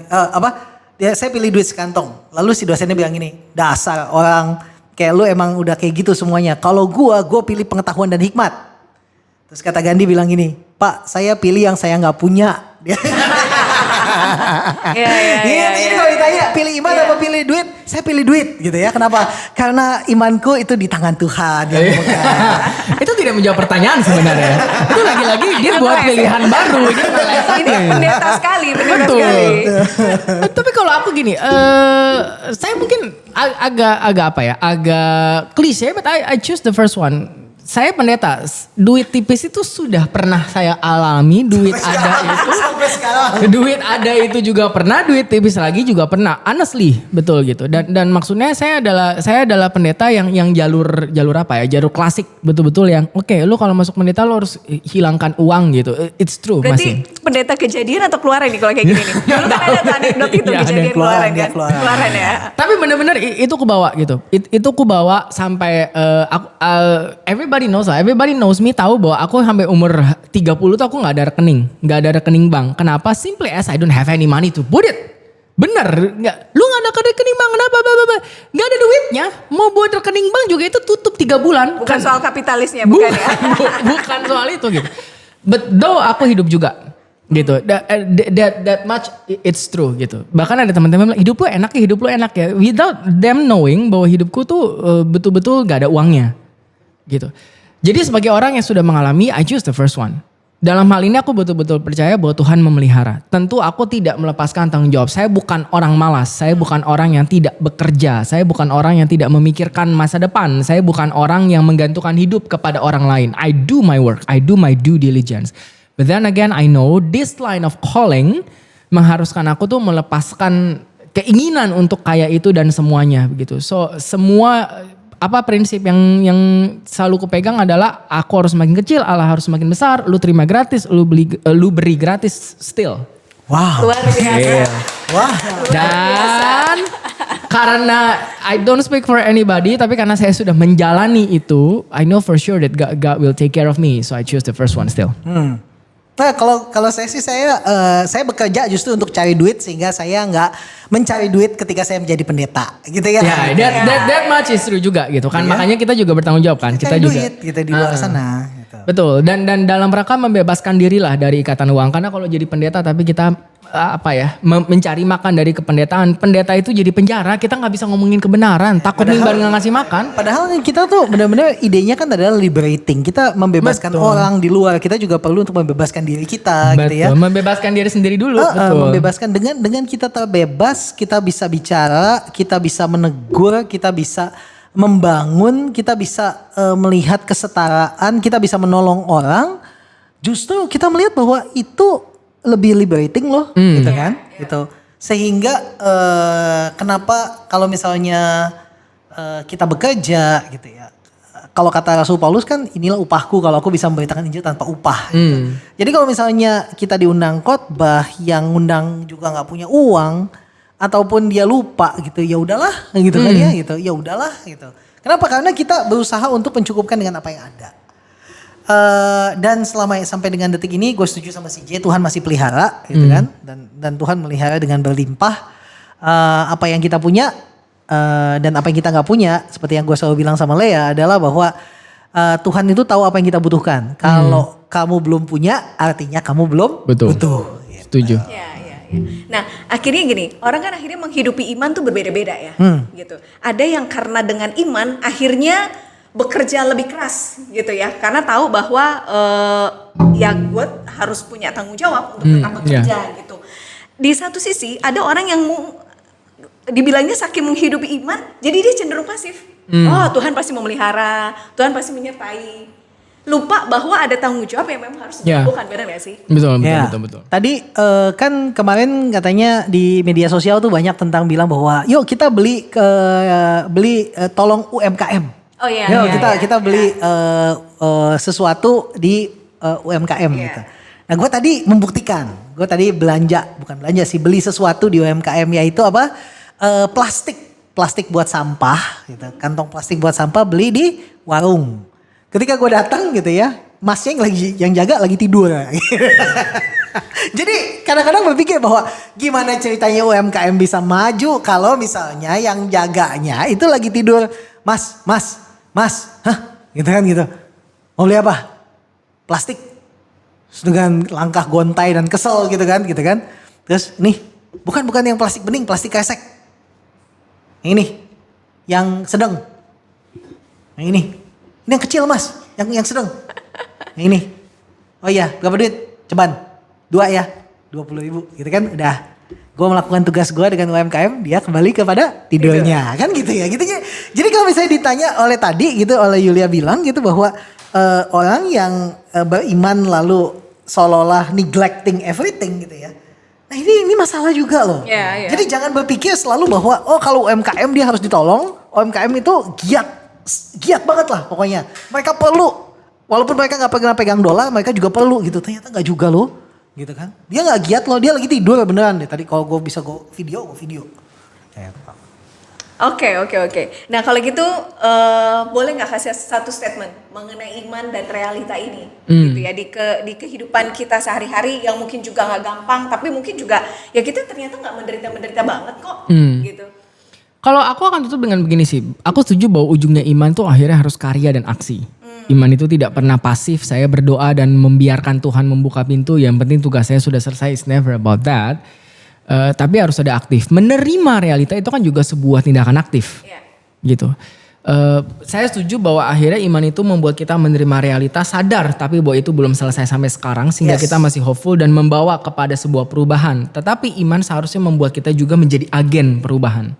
S2: saya pilih duit sekantong. Lalu si dosennya bilang gini, dasar orang kayak lu emang udah kayak gitu semuanya. Kalau gue pilih pengetahuan dan hikmat. Terus kata Gandhi bilang gini, Pak, saya pilih yang saya nggak punya. Ini kalau ditanya pilih iman apa pilih duit, saya pilih duit gitu ya. Kenapa? Karena imanku itu di tangan Tuhan.
S1: Itu tidak menjawab pertanyaan sebenarnya. Itu lagi-lagi dia buat pilihan baru.
S3: Ini pendeta sekali.
S1: Betul. Tapi kalau aku gini, saya mungkin agak klise, but I choose the first one. Saya pendeta, duit tipis itu sudah pernah saya alami, duit ada itu.
S2: Sampai sekarang.
S1: Duit ada itu juga pernah, duit tipis lagi juga pernah. Honestly, betul gitu. Dan maksudnya saya adalah pendeta yang jalur apa ya? Jalur klasik, betul-betul yang oke, lu kalau masuk pendeta lu harus hilangkan uang gitu. It's true.
S3: Berarti
S1: masih.
S3: pendeta kejadian atau keluaran nih kalau kayak gini nih? Dulu kan ada tuh anekdot itu
S1: Iya,
S3: kejadian keluaran kan? Keluaran ya.
S1: Tapi bener-bener itu kubawa gitu. Itu kubawa sampai everybody knows me, tahu bahwa aku sampai umur 30 tuh aku gak ada rekening bank. Kenapa? Simply as I don't have any money to put it. Bener, lu gak ada rekening bank, kenapa? Gak ada duitnya, mau buat rekening bank juga itu tutup 3 bulan.
S3: Bukan soal kapitalisnya, bukan ya?
S1: Bukan soal itu gitu. But though aku hidup juga gitu, that much it's true gitu. Bahkan ada teman-teman bilang hidup lu enak ya, without them knowing bahwa hidupku tuh betul-betul gak ada uangnya gitu. Jadi sebagai orang yang sudah mengalami, I choose the first one. Dalam hal ini aku betul-betul percaya bahwa Tuhan memelihara. Tentu aku tidak melepaskan tanggung jawab. Saya bukan orang malas, saya bukan orang yang tidak bekerja, saya bukan orang yang tidak memikirkan masa depan, saya bukan orang yang menggantungkan hidup kepada orang lain. I do my work, I do my due diligence. But then again, I know this line of calling mengharuskan aku tuh melepaskan keinginan untuk kaya itu dan semuanya begitu. So semua prinsip yang selalu kupegang adalah aku harus semakin kecil, Allah harus semakin besar, lu terima gratis, lu beri gratis still.
S2: Wow.
S3: Luar biasa.
S2: Wah.
S1: Dan karena I don't speak for anybody, tapi karena saya sudah menjalani itu, I know for sure that God will take care of me, so I choose the first one still.
S2: Nah kalau saya sih saya bekerja justru untuk cari duit sehingga saya nggak mencari duit ketika saya menjadi pendeta gitu ya.
S1: Ya, that much is true juga gitu kan. Makanya kita juga bertanggung jawab kan. Kita juga
S2: duit gitu di luar sana. Gitu.
S1: Betul. Dan dalam rangka membebaskan diri lah dari ikatan uang. Karena kalau jadi pendeta tapi kita mencari makan dari kependetaan. Pendeta itu jadi penjara, kita nggak bisa ngomongin kebenaran, takut mimbar nggak ngasih makan.
S2: Padahal kita tuh benar-benar idenya kan adalah liberating. Kita membebaskan orang di luar, kita juga perlu untuk membebaskan diri kita gitu ya.
S1: Membebaskan diri sendiri dulu.
S2: Membebaskan dengan kita terbebas, kita bisa bicara, kita bisa menegur, kita bisa membangun, kita bisa melihat kesetaraan, kita bisa menolong orang. Justru kita melihat bahwa itu lebih liberating loh, gitu kan? Gitu. Sehingga kenapa kalau misalnya kita bekerja gitu ya. Kalau kata Rasul Paulus kan, inilah upahku kalau aku bisa memberitakan Injil tanpa upah. Gitu. Jadi kalau misalnya kita diundang khotbah, yang undang juga nggak punya uang ataupun dia lupa gitu, ya udahlah gitu kan ya gitu. Ya udahlah gitu. Kenapa? Karena kita berusaha untuk mencukupkan dengan apa yang ada. Dan selama sampai dengan detik ini gue setuju sama si J, Tuhan masih pelihara gitu kan, dan Tuhan melihara dengan berlimpah apa yang kita punya dan apa yang kita nggak punya. Seperti yang gue selalu bilang sama Lea adalah bahwa Tuhan itu tahu apa yang kita butuhkan. Kalau kamu belum punya, artinya kamu belum butuh. Gitu.
S1: Setuju.
S3: Ya. Nah akhirnya gini, orang kan akhirnya menghidupi iman tuh berbeda-beda ya, gitu. Ada yang karena dengan iman akhirnya bekerja lebih keras gitu ya, karena tahu bahwa ya gue harus punya tanggung jawab untuk tetap bekerja gitu. Di satu sisi ada orang yang dibilangnya saking menghidupi iman, jadi dia cenderung pasif. Oh Tuhan pasti memelihara, Tuhan pasti menyertai. Lupa bahwa ada tanggung jawab yang memang harus dilakukan, benar gak sih?
S1: Betul.
S2: Tadi kan kemarin katanya di media sosial tuh banyak tentang bilang bahwa yuk kita beli tolong UMKM.
S3: Oh iya.
S2: Kita beli sesuatu di UMKM gitu. Nah gue tadi membuktikan, gue tadi beli sesuatu di UMKM, yaitu apa? Plastik buat sampah gitu. Kantong plastik buat sampah beli di warung. Ketika gue datang gitu ya, masnya yang jaga lagi tidur. Jadi kadang-kadang berpikir bahwa gimana ceritanya UMKM bisa maju kalau misalnya yang jaganya itu lagi tidur. Mas, gitu kan gitu. Mau beli apa? Plastik. Terus dengan langkah gontai dan kesel gitu kan. Terus nih, bukan yang plastik bening, plastik kresek. Ini, yang sedang. Yang ini yang kecil mas, yang sedang. Yang ini. Oh iya, berapa duit? Ceban. 2 ya, 20.000 gitu kan. Udah. Gue melakukan tugas gue dengan UMKM, dia kembali kepada tidurnya. Kan gitu ya. Jadi kalau misalnya ditanya oleh tadi gitu, oleh Yulia bilang gitu bahwa orang yang beriman lalu seolah-olah neglecting everything gitu ya. Nah ini masalah juga loh. Jadi jangan berpikir selalu bahwa kalau UMKM dia harus ditolong. UMKM itu giat banget lah pokoknya. Mereka perlu, walaupun mereka gak pernah pegang dolar, mereka juga perlu gitu. Ternyata gak juga loh. Gitu kan, dia nggak giat loh, dia lagi tidur beneran deh. Tadi kalau gue bisa gue video. Oke. Nah kalau gitu boleh nggak kasih satu statement mengenai iman dan realita ini, gitu ya di kehidupan kita sehari-hari yang mungkin juga nggak gampang, tapi mungkin juga ya kita ternyata nggak menderita banget kok, gitu.
S1: Kalau aku akan tutup dengan begini sih, aku setuju bahwa ujungnya iman tuh akhirnya harus karya dan aksi. Iman itu tidak pernah pasif, saya berdoa dan membiarkan Tuhan membuka pintu, yang penting tugas saya sudah selesai, it's never about that. Tapi harus ada aktif. Menerima realita itu kan juga sebuah tindakan aktif. Gitu. Saya setuju bahwa akhirnya iman itu membuat kita menerima realita, sadar tapi bahwa itu belum selesai sampai sekarang, sehingga kita masih hopeful dan membawa kepada sebuah perubahan. Tetapi iman seharusnya membuat kita juga menjadi agen perubahan.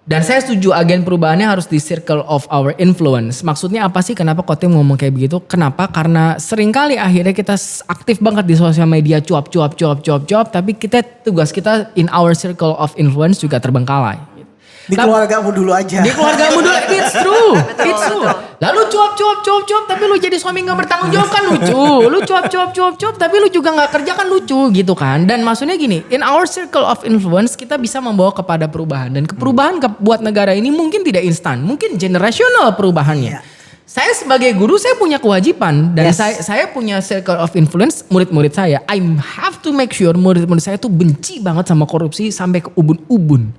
S1: Dan saya setuju agen perubahannya harus di circle of our influence. Maksudnya apa sih, kenapa Kotim ngomong kayak begitu? Kenapa? Karena seringkali akhirnya kita aktif banget di sosial media, cuap. Tapi tugas kita in our circle of influence juga terbengkalai.
S2: Di keluargamu dulu aja.
S1: Di keluargamu dulu, it's true. Lalu cuap, tapi lu jadi suami gak bertanggung jawab kan lucu. Lu cuap, tapi lu juga gak kerja kan lucu gitu kan. Dan maksudnya gini, in our circle of influence kita bisa membawa kepada perubahan. Dan perubahan buat negara ini mungkin tidak instan, mungkin generational perubahannya. Saya sebagai guru, saya punya kewajiban. Dan saya punya circle of influence, murid-murid saya. I have to make sure murid-murid saya tuh benci banget sama korupsi sampai ke ubun-ubun.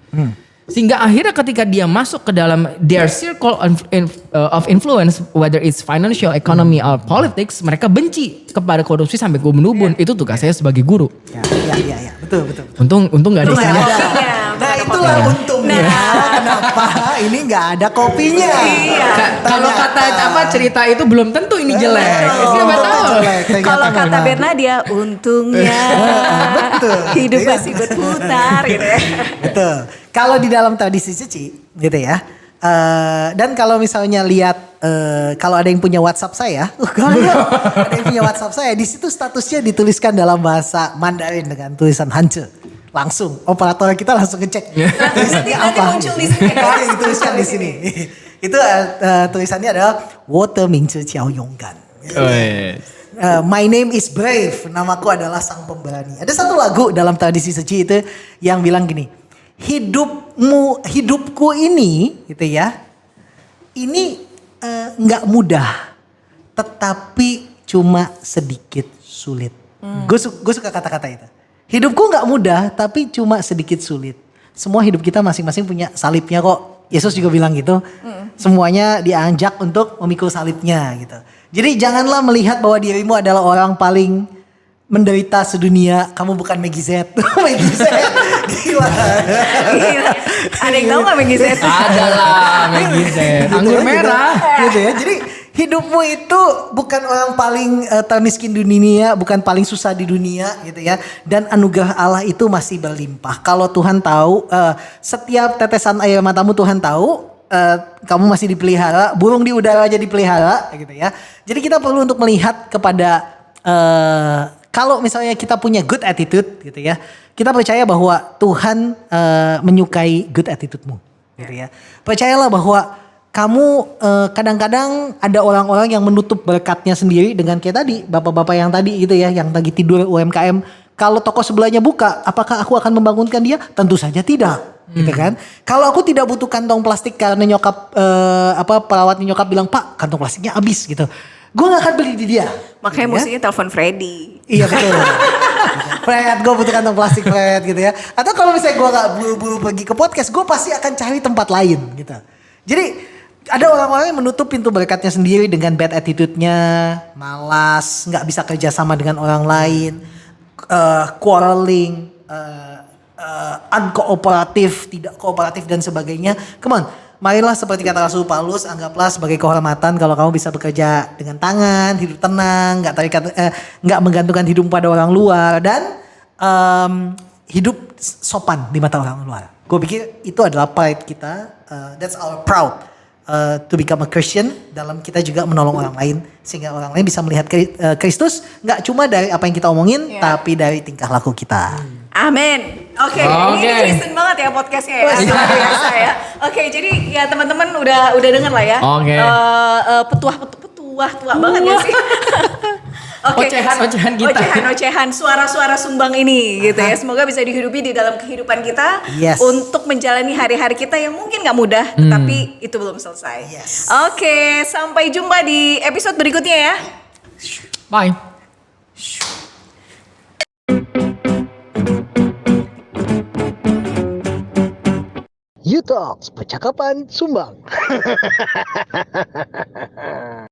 S1: Sehingga akhirnya ketika dia masuk ke dalam their circle of influence, whether it's financial, economy, or politics, mereka benci kepada korupsi sampai ke ubun-ubun. Itu tugas saya sebagai guru.
S2: Ya, betul. betul.
S1: Untung nggak ada
S3: Untung nggak
S1: isinya.
S3: ada kopinya.
S2: Nah itulah untungnya kenapa ini nggak ada kopinya.
S3: Iya.
S1: Kalau kata cerita itu belum tentu ini jelek. Siapa tahu.
S3: Kalau kata Bernadia, untungnya
S2: Betul.
S3: hidup
S2: Iya.
S3: masih berputar gitu ya.
S2: Betul. Kalau di dalam tradisi suci gitu ya. Dan kalau misalnya lihat kalau ada yang punya WhatsApp saya, ada yang punya WhatsApp saya, di situ statusnya dituliskan dalam bahasa Mandarin dengan tulisan Hanje. Langsung operator kita langsung ngecek tulisannya
S3: Nanti
S2: apa.
S3: muncul di sini.
S2: Dituliskan di sini. Itu tulisannya adalah 我的名字叫勇敢. My name is brave. Namaku adalah sang pemberani. Ada satu lagu dalam tradisi suci itu yang bilang gini. Hidupku ini gitu ya. Ini nggak mudah. Tetapi cuma sedikit sulit. Gue suka kata-kata itu. Hidupku nggak mudah tapi cuma sedikit sulit. Semua hidup kita masing-masing punya salibnya kok. Yesus juga bilang gitu. Semuanya diajak untuk memikul salibnya gitu. Jadi janganlah melihat bahwa dirimu adalah orang paling menderita sedunia. Kamu bukan Maggie Z. Maggie Z. Gila.
S3: Gila. Ada yang tahu gak Maggie Z?
S1: Ada lah Maggie Z. Anggur merah.
S2: Gitu ya. Jadi hidupmu itu bukan orang paling termiskin di dunia, bukan paling susah di dunia gitu ya. Dan anugerah Allah itu masih berlimpah. Kalau Tuhan tahu, setiap tetesan air matamu Tuhan tahu, kamu masih dipelihara, burung di udara aja dipelihara gitu ya. Jadi kita perlu untuk melihat kepada kalau misalnya kita punya good attitude gitu ya. Kita percaya bahwa Tuhan menyukai good attitude-mu gitu ya. Percayalah bahwa kamu kadang-kadang ada orang-orang yang menutup berkatnya sendiri dengan kayak tadi, bapak-bapak yang tadi gitu ya, yang lagi tidur UMKM. Kalau toko sebelahnya buka, apakah aku akan membangunkan dia? Tentu saja tidak, gitu kan? Kalau aku tidak butuh kantong plastik karena nyokap perawatnya nyokap bilang, "Pak, kantong plastiknya habis," gitu. Gue gak akan beli di dia.
S3: Makanya
S2: gitu ya.
S3: mestinya telepon Freddy.
S2: Iya betul. Fred, gue butuh kantong plastik Fred gitu ya. Atau kalau misalnya gue gak buru-buru pergi ke podcast, gue pasti akan cari tempat lain gitu. Jadi ada orang-orang yang menutup pintu berkatnya sendiri dengan bad attitude-nya, malas, gak bisa kerja sama dengan orang lain, quarreling, unkooperatif, tidak kooperatif dan sebagainya. Come on. Marilah seperti kata Rasul Paulus, anggaplah sebagai kehormatan kalau kamu bisa bekerja dengan tangan, hidup tenang, nggak menggantungkan hidup pada orang luar dan hidup sopan di mata orang luar. Gue pikir itu adalah pride kita, that's our proud to become a Christian. Dalam kita juga menolong orang lain sehingga orang lain bisa melihat Kristus nggak cuma dari apa yang kita omongin, tapi dari tingkah laku kita.
S3: Amin. Oke, ini Kristen banget ya podcastnya ya. Luar biasa ya. Oke, jadi ya teman-teman udah denger lah ya.
S1: Oke.
S3: Petuah tua banget ya sih. Oke.
S1: Ocehan kita.
S3: Ocehan suara-suara sumbang ini gitu ya. Semoga bisa dihidupi di dalam kehidupan kita untuk menjalani hari-hari kita yang mungkin gak mudah, tetapi itu belum selesai.
S2: Yes.
S3: Oke, sampai jumpa di episode berikutnya ya.
S1: Bye.
S2: You Talks, percakapan sumbang.